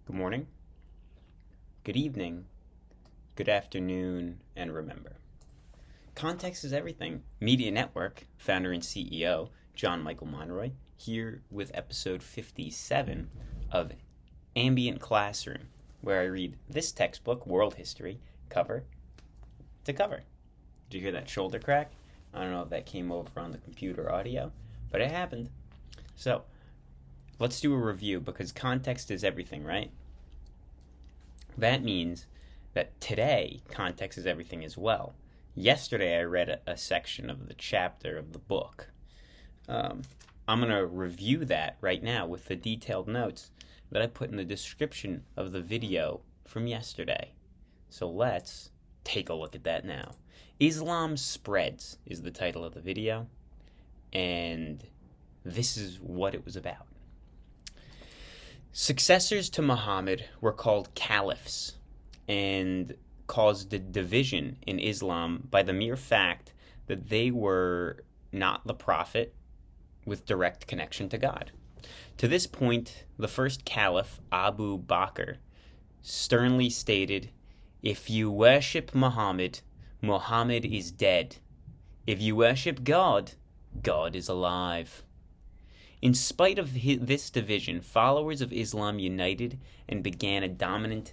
Good morning, good evening, good afternoon, and remember, context is everything. Media Network, founder and CEO, John Michael Monroy, here with episode 57 of Ambient Classroom, where I read this textbook, World History, cover to cover. Did you hear that shoulder crack? I don't know if that came over on the computer audio, but it happened. So, let's do a review because context is everything, right? That means that today, context is everything as well. Yesterday, I read a section of the chapter of the book. I'm going to review that right now with the detailed notes that I put in the description of the video from yesterday. So let's take a look at that now. Islam Spreads is the title of the video, and this is what it was about. Successors to Muhammad were called caliphs and caused a division in Islam by the mere fact that they were not the prophet with direct connection to God. To this point, the first caliph, Abu Bakr, sternly stated, "If you worship Muhammad, Muhammad is dead. If you worship God, God is alive." In spite of this division, followers of Islam united and began a dominant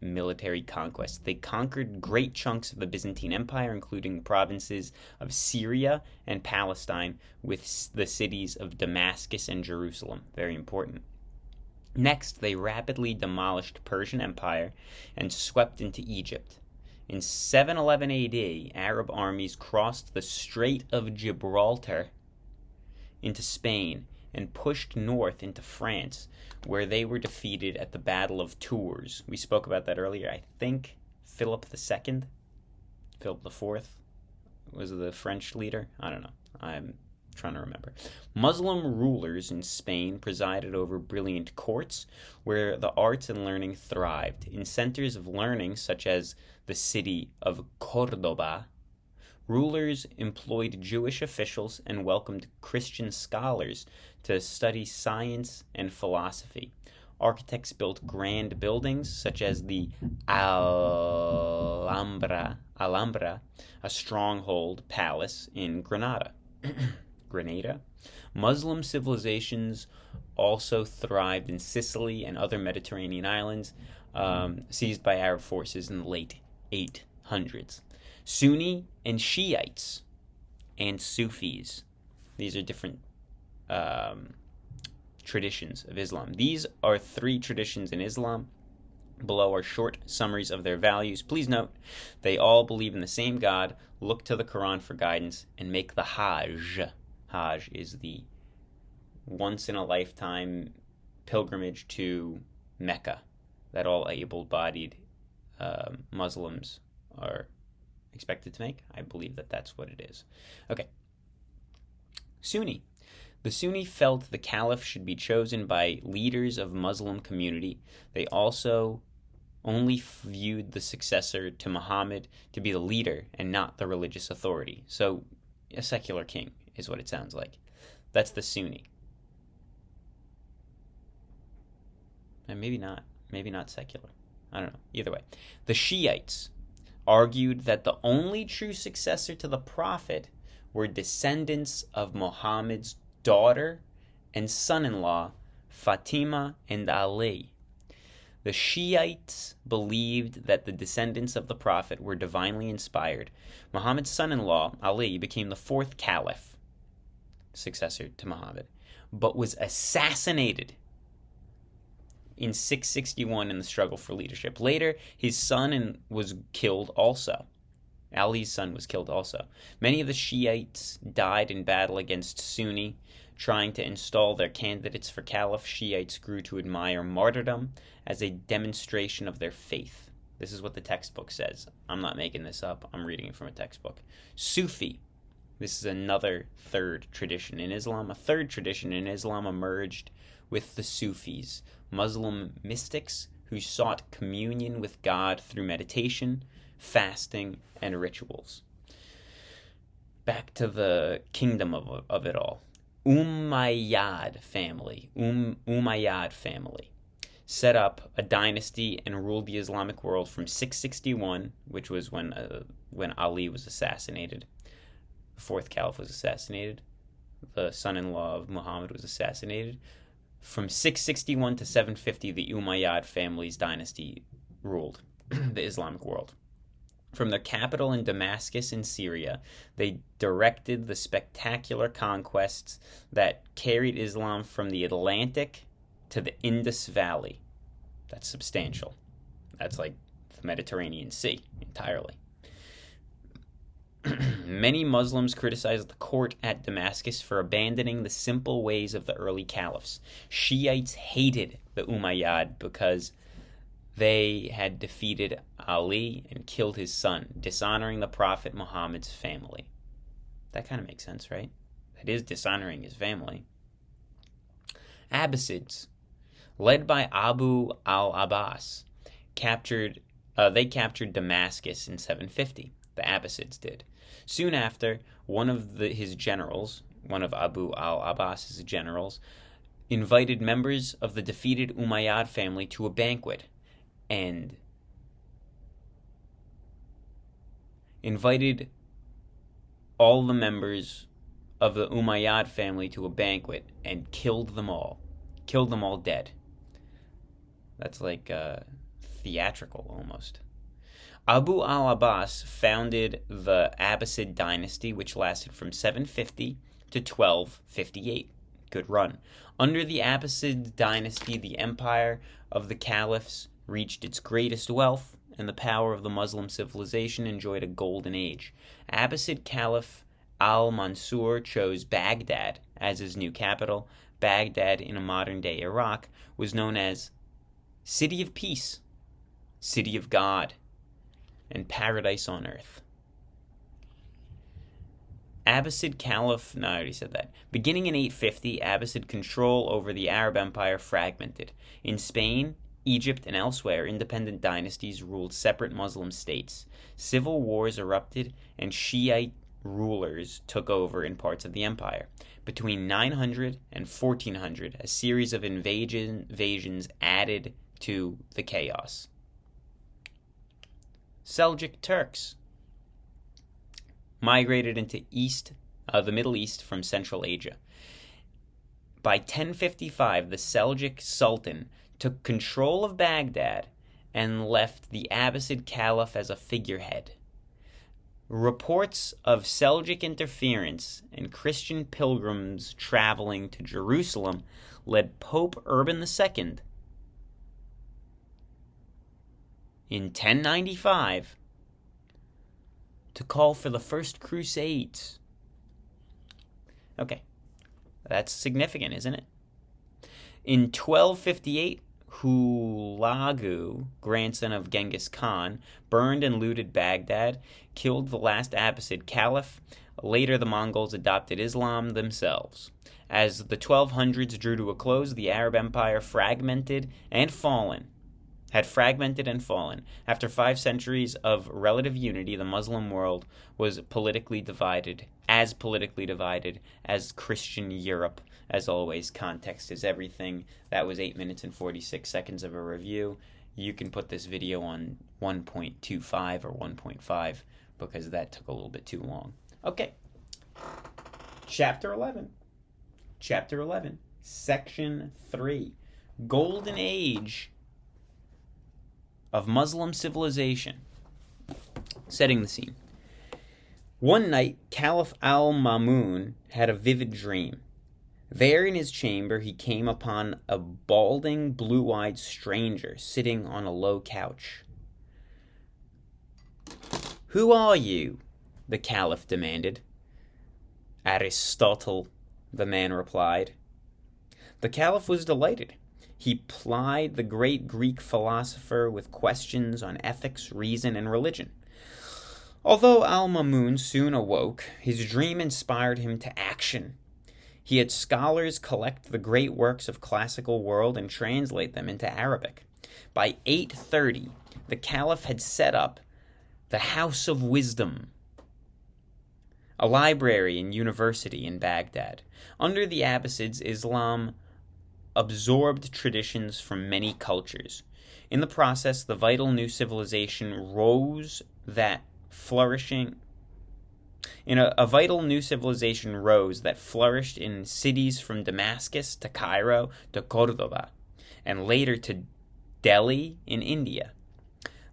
military conquest. They conquered great chunks of the Byzantine Empire, including provinces of Syria and Palestine, with the cities of Damascus and Jerusalem. Very important. Next, they rapidly demolished Persian Empire and swept into Egypt. In 711 AD, Arab armies crossed the Strait of Gibraltar into Spain and pushed north into France, where they were defeated at the Battle of Tours. We spoke about that earlier. I think Philip IV was the French leader. I don't know. I'm trying to remember. Muslim rulers in Spain presided over brilliant courts where the arts and learning thrived. In centers of learning, such as the city of Cordoba, rulers employed Jewish officials and welcomed Christian scholars to study science and philosophy. Architects built grand buildings such as the Alhambra, a stronghold palace in Granada. Muslim civilizations also thrived in Sicily and other Mediterranean islands seized by Arab forces in the late 800s. Sunni and Shiites and Sufis. These are different traditions of Islam. These are three traditions in Islam. Below are short summaries of their values. Please note, they all believe in the same God, look to the Quran for guidance, and make the Hajj. Hajj is the once-in-a-lifetime pilgrimage to Mecca that all able-bodied Muslims are expected to make. I believe that that's what it is. Okay. Sunni. The Sunni felt the caliph should be chosen by leaders of Muslim community. They also only viewed the successor to Muhammad to be the leader and not the religious authority. So, a secular king is what it sounds like. That's the Sunni. And maybe not secular. I don't know. Either way. The Shiites argued that the only true successor to the prophet were descendants of Muhammad's daughter and son-in-law, Fatima and Ali. The Shiites believed that the descendants of the prophet were divinely inspired. Muhammad's son-in-law, Ali, became the fourth caliph, successor to Muhammad, but was assassinated in 661 in the struggle for leadership. Later, his son was killed also. Ali's son was killed also. Many of the Shiites died in battle against Sunni, trying to install their candidates for caliph. Shiites grew to admire martyrdom as a demonstration of their faith. This is what the textbook says. I'm not making this up. I'm reading it from a textbook. Sufi. This is another third tradition in Islam. A third tradition in Islam emerged with the Sufis, Muslim mystics who sought communion with God through meditation, fasting, and rituals. Back to the kingdom of it all. Umayyad family, Umayyad family, set up a dynasty and ruled the Islamic world from 661, which was when Ali was assassinated. The fourth caliph was assassinated. The son-in-law of Muhammad was assassinated. From 661 to 750, the Umayyad family's dynasty ruled the Islamic world. From their capital in Damascus in Syria, they directed the spectacular conquests that carried Islam from the Atlantic to the Indus Valley. That's substantial. That's like the Mediterranean Sea entirely. Many Muslims criticized the court at Damascus for abandoning the simple ways of the early caliphs. Shiites hated the Umayyad because they had defeated Ali and killed his son, dishonoring the Prophet Muhammad's family. That kind of makes sense, right? That is dishonoring his family. Abbasids, led by Abu al-Abbas, captured Damascus in 750. The Abbasids did. Soon after, one of Abu al-Abbas's generals, invited members of the defeated Umayyad family to a banquet, and invited all the members of the Umayyad family to a banquet and killed them all dead. That's like theatrical almost. Abu al-Abbas founded the Abbasid dynasty, which lasted from 750 to 1258. Good run. Under the Abbasid dynasty, the empire of the caliphs reached its greatest wealth, and the power of the Muslim civilization enjoyed a golden age. Abbasid Caliph al-Mansur chose Baghdad as his new capital. Baghdad, in modern-day Iraq, was known as City of Peace, City of God, and Paradise on Earth. Abbassid Caliph, no, I already said that. Beginning in 850, Abbasid control over the Arab Empire fragmented. In Spain, Egypt, and elsewhere, independent dynasties ruled separate Muslim states. Civil wars erupted, and Shiite rulers took over in parts of the empire. Between 900 and 1400, a series of invasions added to the chaos. Seljuk Turks migrated into the Middle East from Central Asia. By 1055, the Seljuk Sultan took control of Baghdad and left the Abbasid Caliph as a figurehead. Reports of Seljuk interference and Christian pilgrims traveling to Jerusalem led Pope Urban II in 1095 to call for the First Crusades. Okay, that's significant, isn't it? In 1258, Hulagu, grandson of Genghis Khan, burned and looted Baghdad, killed the last Abbasid Caliph. Later, the Mongols adopted Islam themselves. As the 1200s drew to a close, the Arab Empire had fragmented and fallen. After 5 centuries of relative unity, the Muslim world was politically divided as Christian Europe. As always, context is everything. That was 8 minutes and 46 seconds of a review. You can put this video on 1.25 or 1.5 because that took a little bit too long. Okay. Chapter 11, Section 3. Golden Age of Muslim civilization. Setting the scene. One night, Caliph al-Mamun had a vivid dream. There in his chamber, he came upon a balding, blue-eyed stranger sitting on a low couch. "Who are you?" the Caliph demanded. "Aristotle," the man replied. The Caliph was delighted. He plied the great Greek philosopher with questions on ethics, reason, and religion. Although al-Mamun soon awoke, his dream inspired him to action. He had scholars collect the great works of classical world and translate them into Arabic. By 830, the Caliph had set up the House of Wisdom, a library and university in Baghdad. Under the Abbasids, Islam absorbed traditions from many cultures. In the process, the vital new civilization rose that flourishing a vital new civilization rose that flourished in cities from Damascus to Cairo to Cordoba, and later to Delhi in India.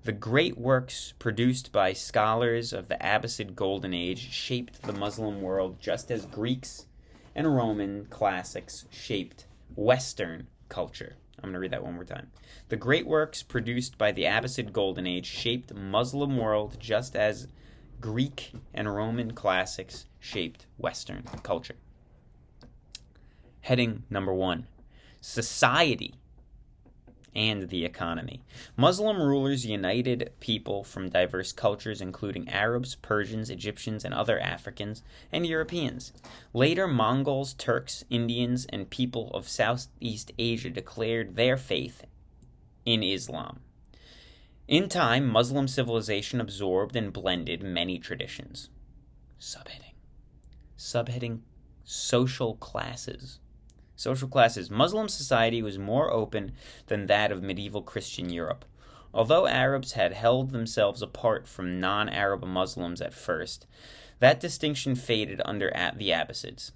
The great works produced by scholars of the Abbasid Golden Age shaped the Muslim world just as Greeks and Roman classics shaped Western culture. I'm going to read that one more time. The great works produced by the Abbasid Golden Age shaped Muslim world just as Greek and Roman classics shaped Western culture. Heading number 1. Society and the economy. Muslim rulers united people from diverse cultures, including Arabs, Persians, Egyptians, and other Africans and Europeans. Later, Mongols, Turks, Indians, and people of Southeast Asia declared their faith in Islam. In time, Muslim civilization absorbed and blended many traditions. Subheading social classes. Social classes. Muslim society was more open than that of medieval Christian Europe. Although Arabs had held themselves apart from non-Arab Muslims at first, that distinction faded under the Abbasids.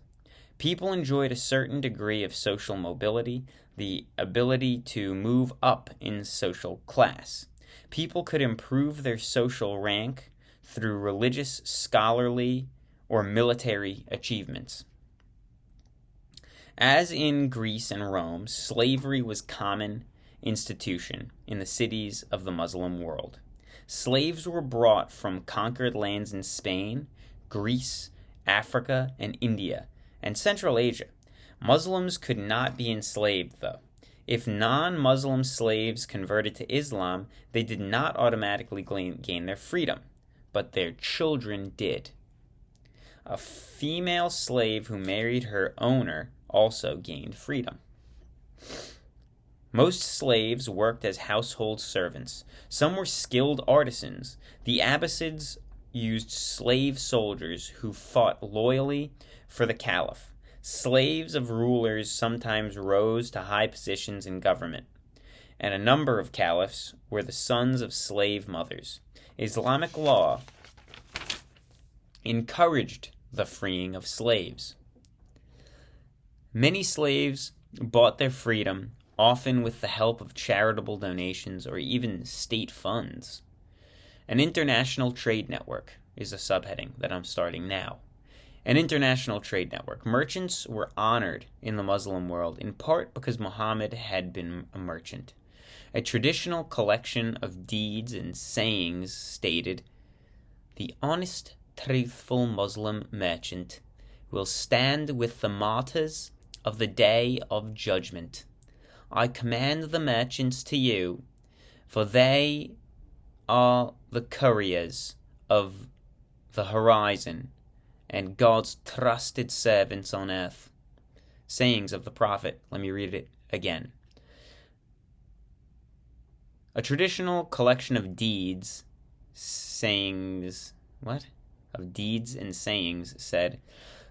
People enjoyed a certain degree of social mobility, the ability to move up in social class. People could improve their social rank through religious, scholarly, or military achievements. As in Greece and Rome, slavery was a common institution in the cities of the Muslim world. Slaves were brought from conquered lands in Spain, Greece, Africa, and India, and Central Asia. Muslims could not be enslaved, though. If non-Muslim slaves converted to Islam, they did not automatically gain their freedom, but their children did. A female slave who married her owner also gained freedom. Most slaves worked as household servants. Some were skilled artisans. The Abbasids used slave soldiers who fought loyally for the Caliph. Slaves of rulers sometimes rose to high positions in government, and a number of caliphs were the sons of slave mothers. Islamic law encouraged the freeing of slaves. Many slaves bought their freedom, often with the help of charitable donations or even state funds. An international trade network is a subheading that I'm starting now. An international trade network. Merchants were honored in the Muslim world, in part because Muhammad had been a merchant. A traditional collection of deeds and sayings stated, "The honest, truthful Muslim merchant will stand with the martyrs of the day of judgment. I command the merchants to you, for they are the couriers of the horizon and God's trusted servants on earth." Sayings of the Prophet. Let me read it again. A traditional collection of deeds, sayings, of deeds and sayings said,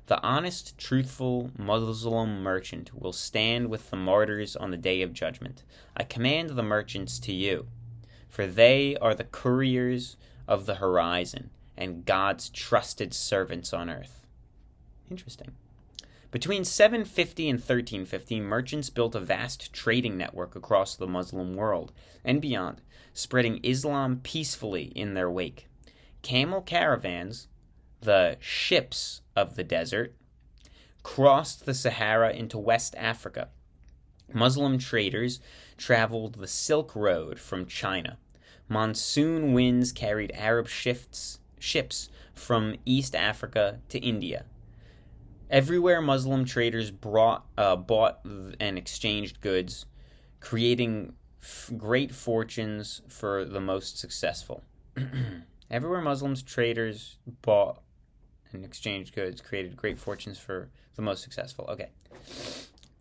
"The honest, truthful Muslim merchant will stand with the martyrs on the day of judgment. I command the merchants to you, for they are the couriers of the horizon and God's trusted servants on earth." Interesting. Between 750 and 1350, merchants built a vast trading network across the Muslim world and beyond, spreading Islam peacefully in their wake. Camel caravans, the ships of the desert, crossed the Sahara into West Africa. Muslim traders traveled the Silk Road from China. Monsoon winds carried Arab ships from East Africa to India. Everywhere Muslim traders bought and exchanged goods, creating great fortunes for the most successful. Everywhere Muslims traders bought and exchanged goods, created great fortunes for the most successful. Okay.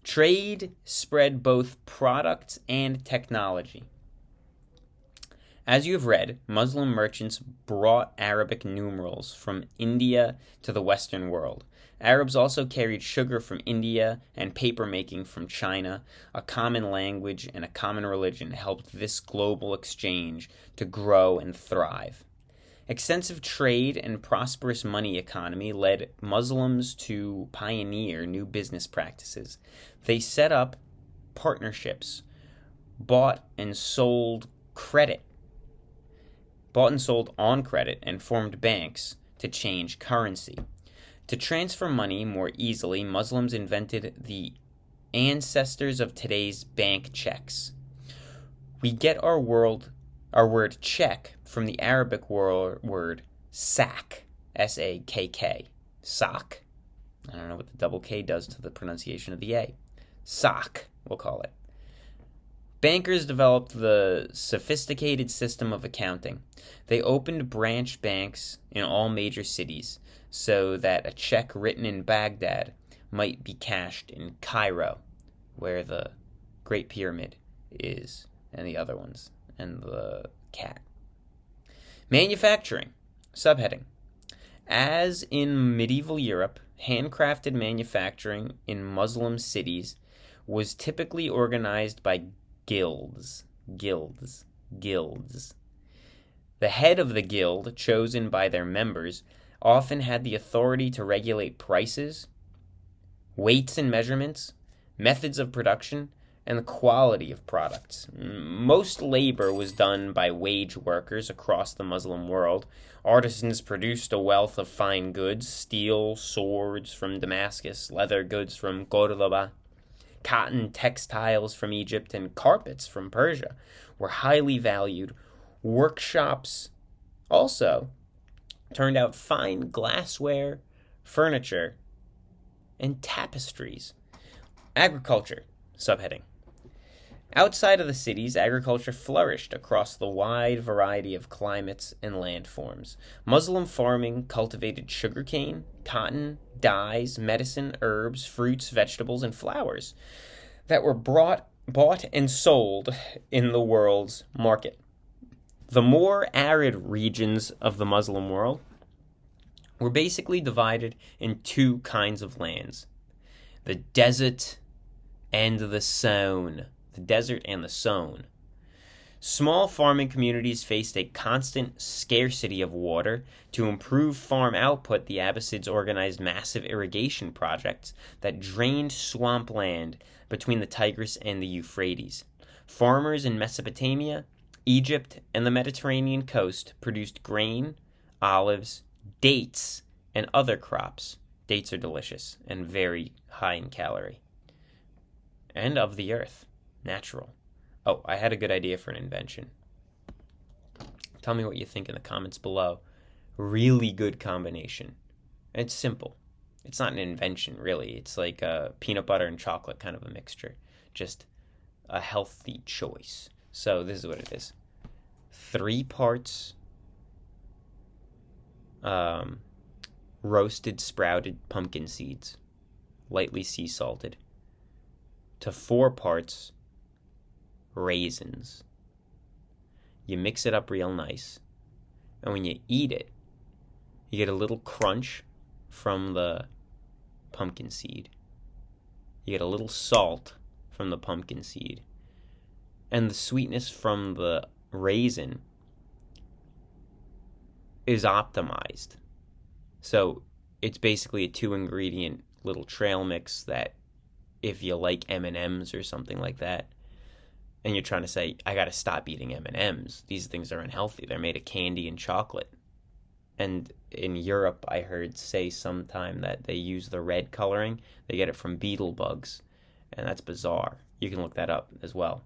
Trade spread both products and technology. As you have read, Muslim merchants brought Arabic numerals from India to the Western world. Arabs also carried sugar from India and paper-making from China. A common language and a common religion helped this global exchange to grow and thrive. Extensive trade and prosperous money economy led Muslims to pioneer new business practices. They set up partnerships, bought and sold on credit, and formed banks to change currency. To transfer money more easily, Muslims invented the ancestors of today's bank checks. We get our word check from the Arabic word sak, S-A-K-K, sak. I don't know what the double K does to the pronunciation of the A. Sak, we'll call it. Bankers developed the sophisticated system of accounting. They opened branch banks in all major cities so that a check written in Baghdad might be cashed in Cairo, where the Great Pyramid is, and the other ones, and the cat. Manufacturing. Subheading. As in medieval Europe, handcrafted manufacturing in Muslim cities was typically organized by guilds. The head of the guild, chosen by their members, often had the authority to regulate prices, weights and measurements, methods of production, and the quality of products. Most labor was done by wage workers across the Muslim world. Artisans produced a wealth of fine goods: steel, swords from Damascus, leather goods from Cordoba, cotton textiles from Egypt, and carpets from Persia were highly valued. Workshops also turned out fine glassware, furniture, and tapestries. Agriculture. Subheading. Outside of the cities, agriculture flourished across the wide variety of climates and landforms. Muslim farming cultivated sugarcane, cotton, dyes, medicine, herbs, fruits, vegetables, and flowers that were bought and sold in the world's market. The more arid regions of the Muslim world were basically divided in two kinds of lands: the desert and the sown. The desert and the sown. Small farming communities faced a constant scarcity of water. To improve farm output, the Abbasids organized massive irrigation projects that drained swampland between the Tigris and the Euphrates. Farmers in Mesopotamia, Egypt, and the Mediterranean coast produced grain, olives, dates, and other crops. Dates are delicious and very high in calorie. And of the earth. Natural. Oh, I had a good idea for an invention. Tell me what you think in the comments below. Really good combination. It's simple. It's not an invention, really. It's like a peanut butter and chocolate kind of a mixture. Just a healthy choice. So this is what it is. 3 parts roasted sprouted pumpkin seeds, lightly sea salted, to 4 parts raisins. You mix it up real nice, and when you eat it, you get a little crunch from the pumpkin seed. You get a little salt from the pumpkin seed, and the sweetness from the raisin is optimized. So it's basically a 2-ingredient little trail mix that, if you like M&Ms or something like that, and you're trying to say, I got to stop eating M&Ms. These things are unhealthy. They're made of candy and chocolate. And in Europe, I heard say sometime that they use the red coloring. They get it from beetle bugs. And that's bizarre. You can look that up as well.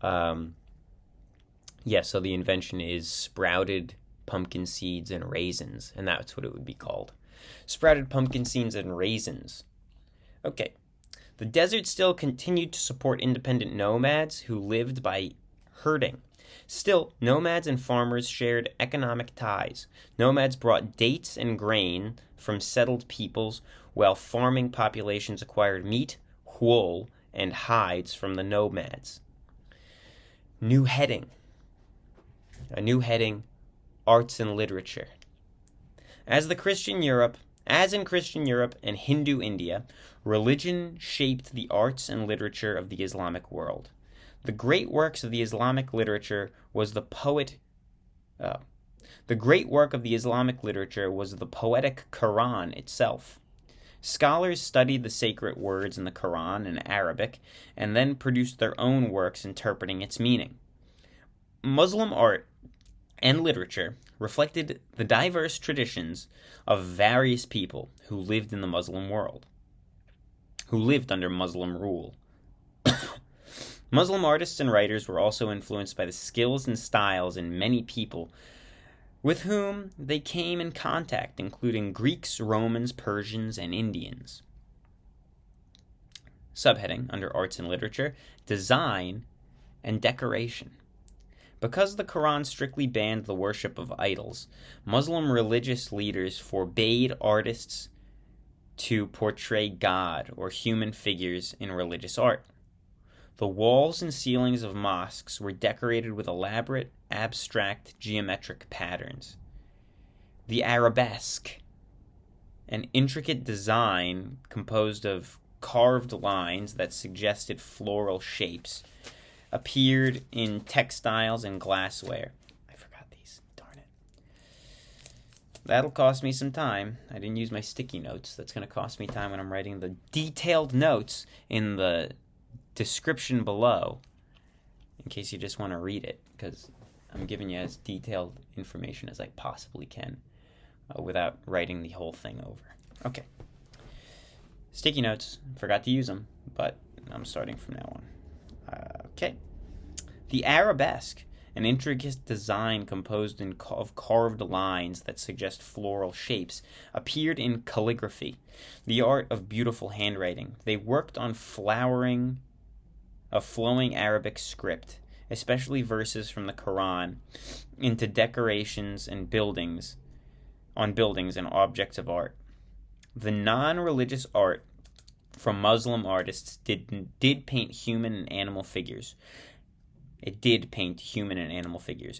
So the invention is sprouted pumpkin seeds and raisins. And that's what it would be called. Sprouted pumpkin seeds and raisins. Okay. The desert still continued to support independent nomads who lived by herding. Still, nomads and farmers shared economic ties. Nomads brought dates and grain from settled peoples, while farming populations acquired meat, wool, and hides from the nomads. New heading. A new heading, Arts and Literature. As in Christian Europe and Hindu India, religion shaped the arts and literature of the Islamic world. The great works of the Islamic literature was the poetic Quran itself. Scholars studied the sacred words in the Quran in Arabic and then produced their own works interpreting its meaning. Muslim art and literature reflected the diverse traditions of various people who lived in the Muslim world, who lived under Muslim rule. Muslim artists and writers were also influenced by the skills and styles in many people with whom they came in contact, including Greeks, Romans, Persians, and Indians. Subheading, under Arts and Literature, Design and Decoration. Because the Quran strictly banned the worship of idols, Muslim religious leaders forbade artists to portray God or human figures in religious art. The walls and ceilings of mosques were decorated with elaborate, abstract geometric patterns. The arabesque, an intricate design composed of carved lines that suggested floral shapes, appeared in textiles and glassware. I forgot these. Darn it. That'll cost me some time. I didn't use my sticky notes. That's going to cost me time when I'm writing the detailed notes in the description below, in case you just want to read it, because I'm giving you as detailed information as I possibly can without writing the whole thing over. Okay. Sticky notes. Forgot to use them, but I'm starting from now on. Okay. The arabesque, an intricate design composed of carved lines that suggest floral shapes, appeared in calligraphy, the art of beautiful handwriting. They worked on flowing Arabic script, especially verses from the Quran, into decorations and buildings and objects of art. The non-religious art from Muslim artists did paint human and animal figures.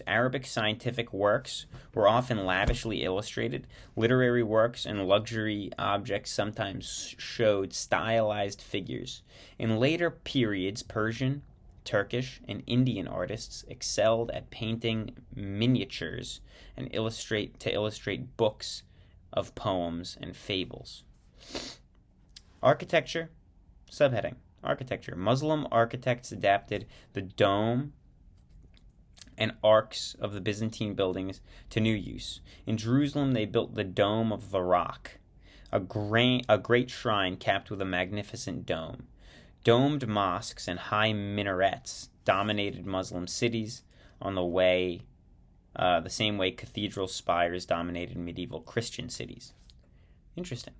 Arabic scientific works were often lavishly illustrated. Literary works and luxury objects sometimes showed stylized figures. In later periods, Persian, Turkish, and Indian artists excelled at painting miniatures and illustrate books of poems and fables. Architecture. Subheading. Architecture. Muslim architects adapted the dome and arcs of the Byzantine buildings to new use. In Jerusalem, they built the Dome of the Rock, a great shrine capped with a magnificent dome. Domed mosques and high minarets dominated Muslim cities the same way cathedral spires dominated medieval Christian cities. Interesting.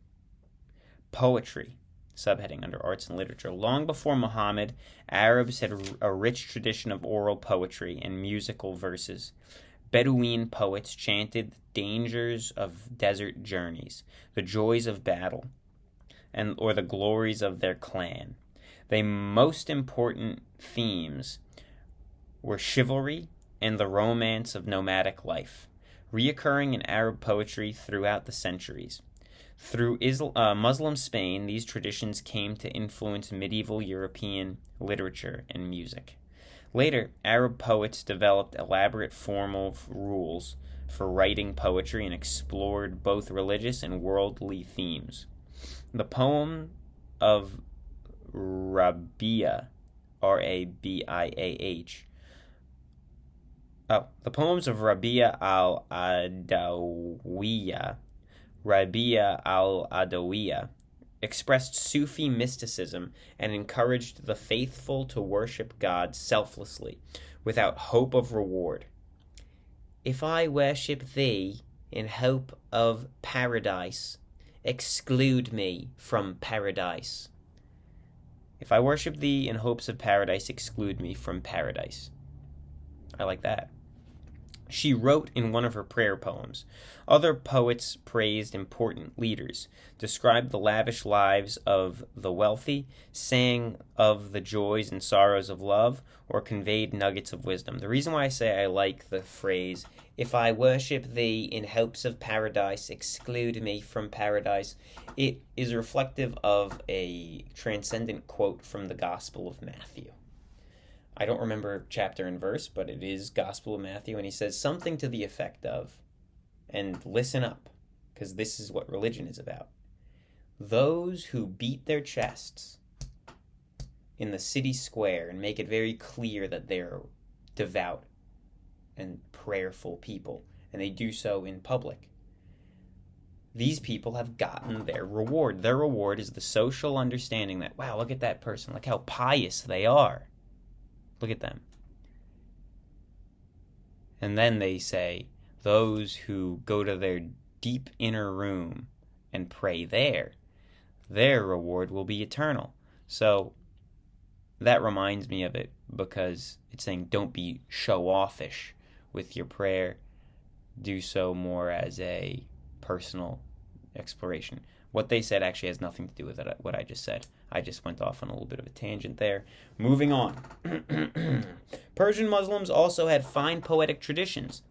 Poetry. Subheading under Arts and Literature. Long before Muhammad, Arabs had a rich tradition of oral poetry and musical verses. Bedouin poets chanted the dangers of desert journeys, the joys of battle, or the glories of their clan. The most important themes were chivalry and the romance of nomadic life, reoccurring in Arab poetry throughout the centuries. Through Muslim Spain, these traditions came to influence medieval European literature and music. Later, Arab poets developed elaborate formal rules for writing poetry and explored both religious and worldly themes. The poem of Rabi'a, Rabiah. The poems of Rabi'a al-Adawiyya expressed Sufi mysticism and encouraged the faithful to worship God selflessly, without hope of reward. If I worship thee in hope of paradise, exclude me from paradise. If I worship thee in hopes of paradise, exclude me from paradise. I like that. She wrote in one of her prayer poems. Other poets praised important leaders, described the lavish lives of the wealthy, sang of the joys and sorrows of love, or conveyed nuggets of wisdom. The reason why I say I like the phrase, "If I worship thee in hopes of paradise, exclude me from paradise," it is reflective of a transcendent quote from the Gospel of Matthew. I don't remember chapter and verse, but it is Gospel of Matthew, and he says something to the effect of, and listen up, because this is what religion is about. Those who beat their chests in the city square and make it very clear that they're devout and prayerful people, and they do so in public, these people have gotten their reward. Their reward is the social understanding that, wow, look at that person, look how pious they are. Look at them. And then they say, those who go to their deep inner room and pray there, their reward will be eternal. So that reminds me of it, because it's saying don't be show-offish with your prayer. Do so more as a personal exploration. What they said actually has nothing to do with what I just said. I just went off on a little bit of a tangent there. Moving on. Persian Muslims also had fine poetic traditions.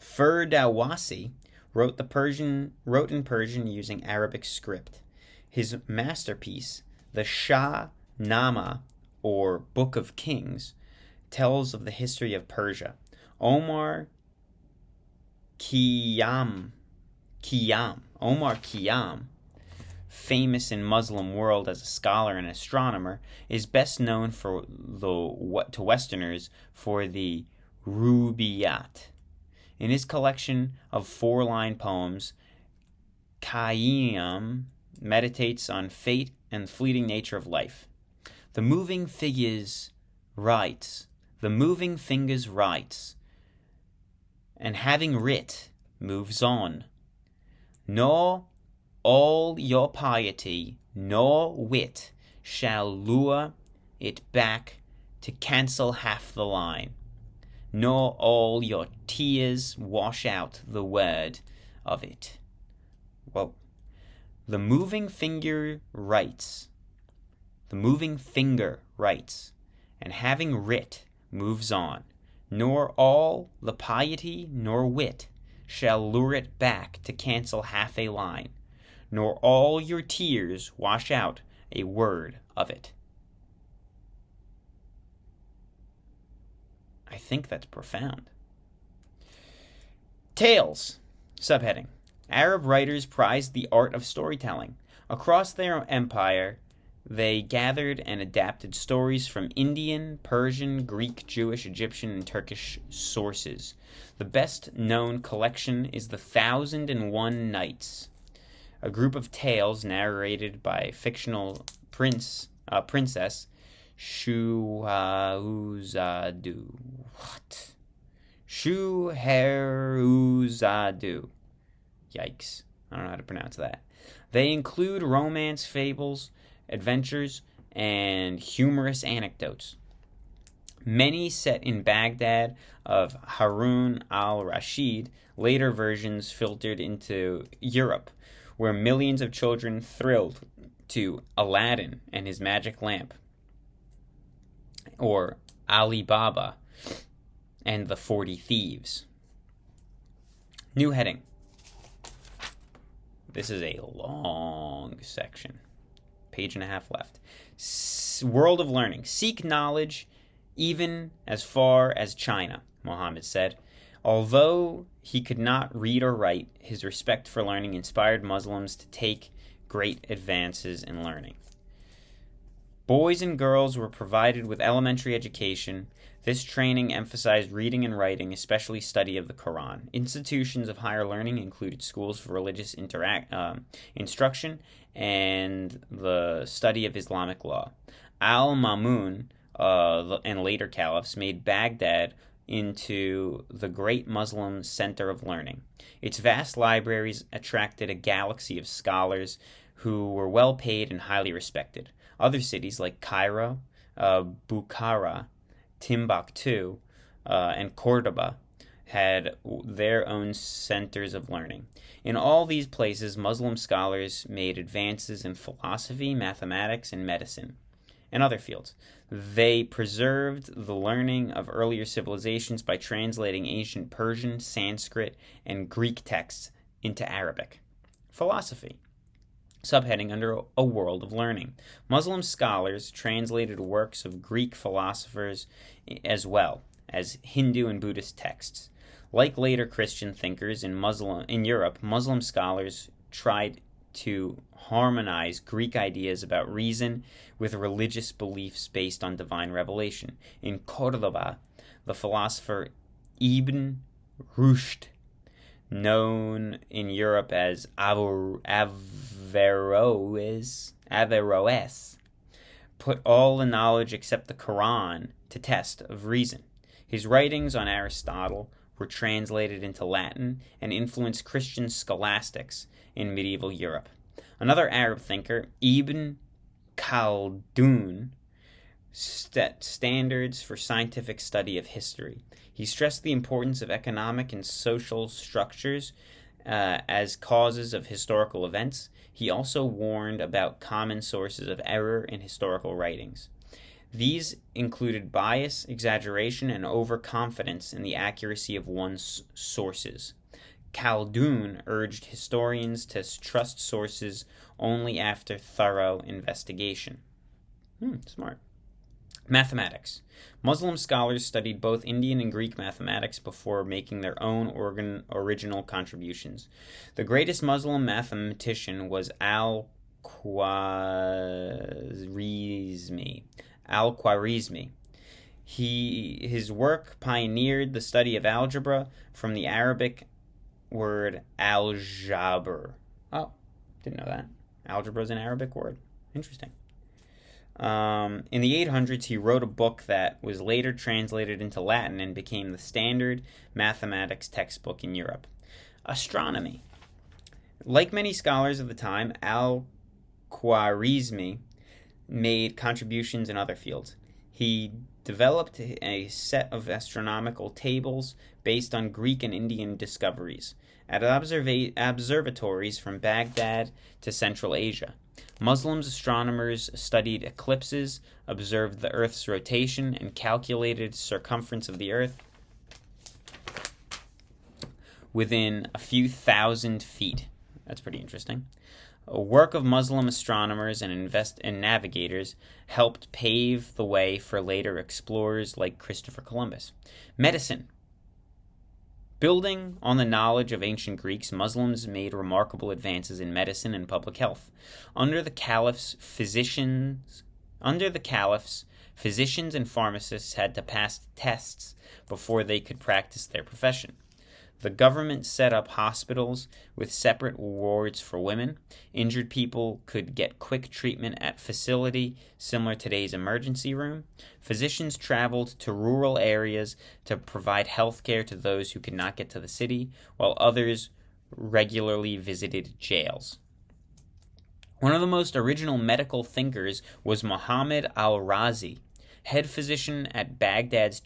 Ferdowsi wrote in Persian using Arabic script. His masterpiece, the Shah Nama, or Book of Kings, tells of the history of Persia. Omar Khayyam, famous in Muslim world as a scholar and astronomer, is best known to Westerners for the Rubiyat. In his collection of 4-line poems, Khayyam meditates on fate and the fleeting nature of life. The moving fingers writes, and having writ, moves on. Nor all your piety nor wit shall lure it back to cancel half the line, nor all your tears wash out the word of it. Whoa. The moving finger writes, and having writ moves on. Nor all the piety nor wit shall lure it back to cancel half a line, nor all your tears wash out a word of it. I think that's profound. Tales. Subheading. Arab writers prized the art of storytelling. Across their empire, they gathered and adapted stories from Indian, Persian, Greek, Jewish, Egyptian, and Turkish sources. The best-known collection is The 1001 Nights, a group of tales narrated by fictional princess Shuherazadu. Shuherazadu. Yikes. I don't know how to pronounce that. They include romance, fables, adventures, and humorous anecdotes. Many set in Baghdad of Harun al-Rashid, later versions filtered into Europe, where millions of children thrilled to Aladdin and his magic lamp, or Ali Baba and the 40 Thieves. New heading. This is a long section. Page and a half left. World of learning. Seek knowledge even as far as China, Muhammad said. Although he could not read or write, his respect for learning inspired Muslims to take great advances in learning. Boys and girls were provided with elementary education. This training emphasized reading and writing, especially study of the Quran. Institutions of higher learning included schools for religious instruction and the study of Islamic law. Al-Mamun and later caliphs made Baghdad into the great Muslim center of learning. Its vast libraries attracted a galaxy of scholars who were well paid and highly respected. Other cities like Cairo, Bukhara, Timbuktu, and Cordoba had their own centers of learning. In all these places, Muslim scholars made advances in philosophy, mathematics, and medicine, and other fields. They preserved the learning of earlier civilizations by translating ancient Persian, Sanskrit, and Greek texts into Arabic. Philosophy. Subheading under a world of learning. Muslim scholars translated works of Greek philosophers as well as Hindu and Buddhist texts. Like later Christian thinkers in Europe, Muslim scholars tried to harmonize Greek ideas about reason with religious beliefs based on divine revelation. In Cordoba, the philosopher Ibn Rushd, known in Europe as Averroes, put all the knowledge except the Quran to test of reason. His writings on Aristotle were translated into Latin and influenced Christian scholastics in medieval Europe. Another Arab thinker, Ibn Khaldun, set standards for scientific study of history. He stressed the importance of economic and social structures as causes of historical events. He also warned about common sources of error in historical writings. These included bias, exaggeration, and overconfidence in the accuracy of one's sources. Khaldun urged historians to trust sources only after thorough investigation. Smart. Mathematics. Muslim scholars studied both Indian and Greek mathematics before making their own original contributions. The greatest Muslim mathematician was al-Khwarizmi. His work pioneered the study of algebra from the Arabic word al-jabr. Oh, didn't know that. Algebra is an Arabic word. Interesting. In the 800s, he wrote a book that was later translated into Latin and became the standard mathematics textbook in Europe. Astronomy. Like many scholars of the time, al-Khwarizmi made contributions in other fields. He developed a set of astronomical tables based on Greek and Indian discoveries at observatories from Baghdad to Central Asia. Muslim astronomers studied eclipses, observed the Earth's rotation, and calculated circumference of the Earth within a few thousand feet. That's pretty interesting. A work of Muslim astronomers and navigators helped pave the way for later explorers like Christopher Columbus. Medicine. Building on the knowledge of ancient Greeks, Muslims made remarkable advances in medicine and public health. Under the caliphs, physicians and pharmacists had to pass tests before they could practice their profession. The government set up hospitals with separate wards for women. Injured people could get quick treatment at facility similar to today's emergency room. Physicians traveled to rural areas to provide health care to those who could not get to the city, while others regularly visited jails. One of the most original medical thinkers was Muhammad al-Razi, head physician at Baghdad's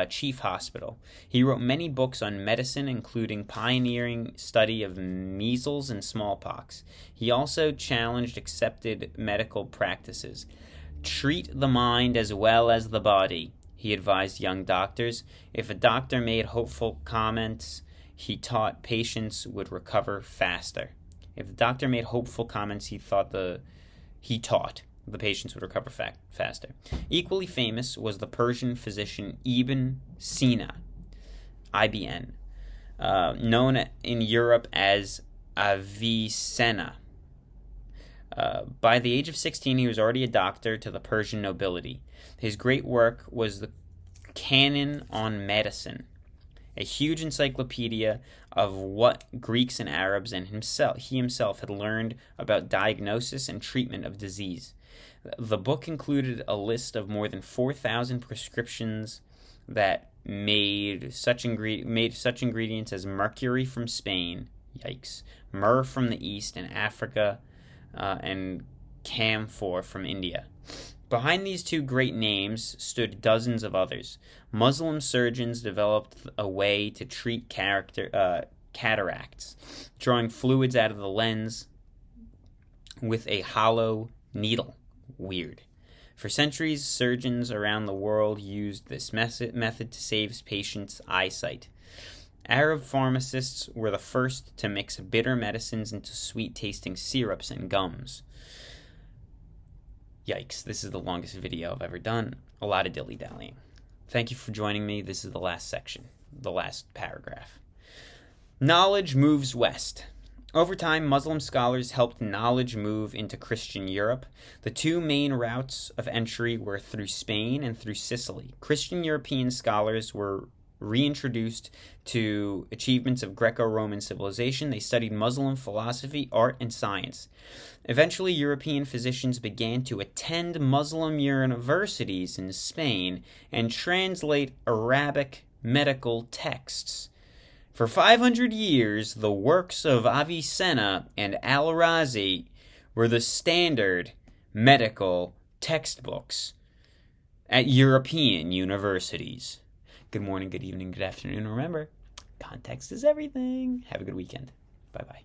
chief hospital. He wrote many books on medicine, including pioneering study of measles and smallpox. He also challenged accepted medical practices. Treat the mind as well as the body, he advised young doctors. If a doctor made hopeful comments, he taught patients would recover faster. If the doctor made hopeful comments, he taught the patients would recover faster. Equally famous was the Persian physician Ibn Sina, IBN, known in Europe as Avicenna. By the age of 16, he was already a doctor to the Persian nobility. His great work was the Canon on Medicine, a huge encyclopedia of what Greeks and Arabs and he himself had learned about diagnosis and treatment of disease. The book included a list of more than 4,000 prescriptions that made such ingredients as mercury from Spain, yikes, myrrh from the East and Africa, and camphor from India. Behind these two great names stood dozens of others. Muslim surgeons developed a way to treat cataracts, drawing fluids out of the lens with a hollow needle. Weird. For centuries, surgeons around the world used this method to save patients' eyesight. Arab pharmacists were the first to mix bitter medicines into sweet-tasting syrups and gums. Yikes, this is the longest video I've ever done. A lot of dilly-dallying. Thank you for joining me. This is the last section, the last paragraph. Knowledge moves west. Over time, Muslim scholars helped knowledge move into Christian Europe. The two main routes of entry were through Spain and through Sicily. Christian European scholars were reintroduced to achievements of Greco-Roman civilization. They studied Muslim philosophy, art, and science. Eventually, European physicians began to attend Muslim universities in Spain and translate Arabic medical texts. For 500 years, the works of Avicenna and al-Razi were the standard medical textbooks at European universities. Good morning, good evening, good afternoon. Remember, context is everything. Have a good weekend. Bye-bye.